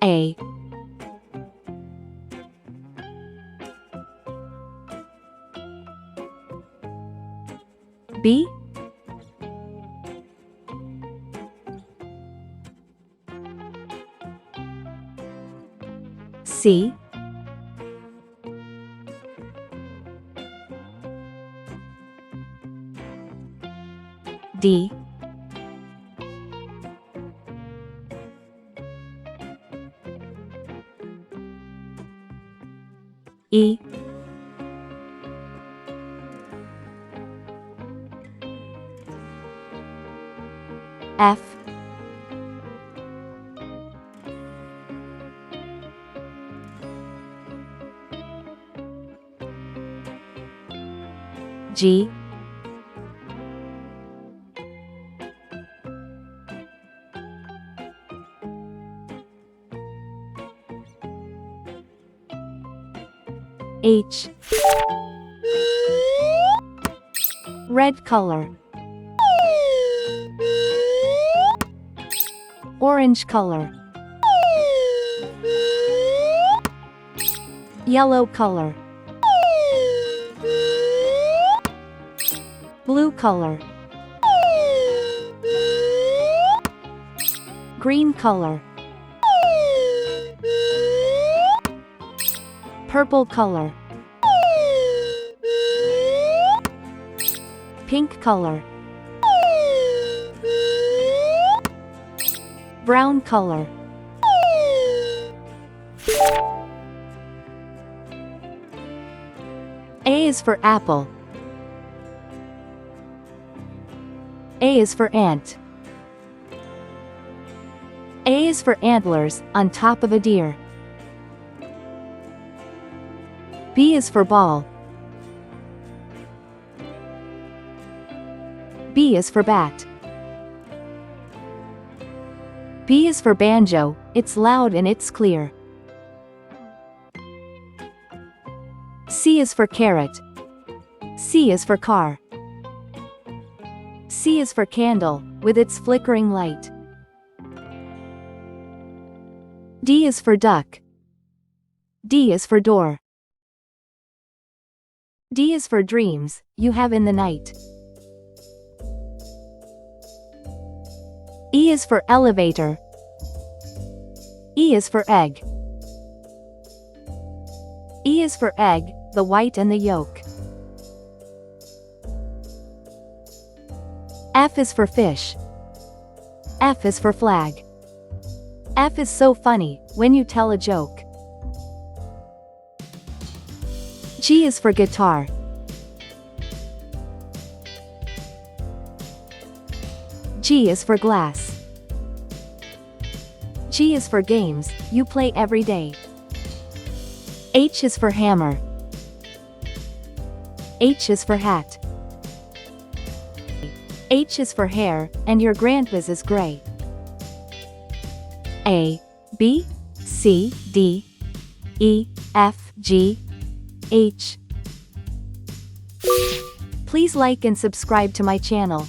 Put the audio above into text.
A, B, C, D, E, F, G, H, red color, orange color, yellow color, blue color, green color, purple color, pink color, brown color. A is for apple. A is for ant. A is for antlers on top of a deer. B is for ball. B is for bat. B is for banjo, it's loud and it's clear. C is for carrot. C is for car. C is for candle, with its flickering light. D is for duck. D is for door. D is for dreams, you have in the night. E is for elevator. E is for egg. E is for egg, the white and the yolk. F is for fish. F is for flag. F is so funny, when you tell a joke. G is for guitar. G is for glass. G is for games, you play every day. H is for hammer. H is for hat. H is for hair, and your grandpa's is gray. A, B, C, D, E, F, G, H. Please like and subscribe to my channel.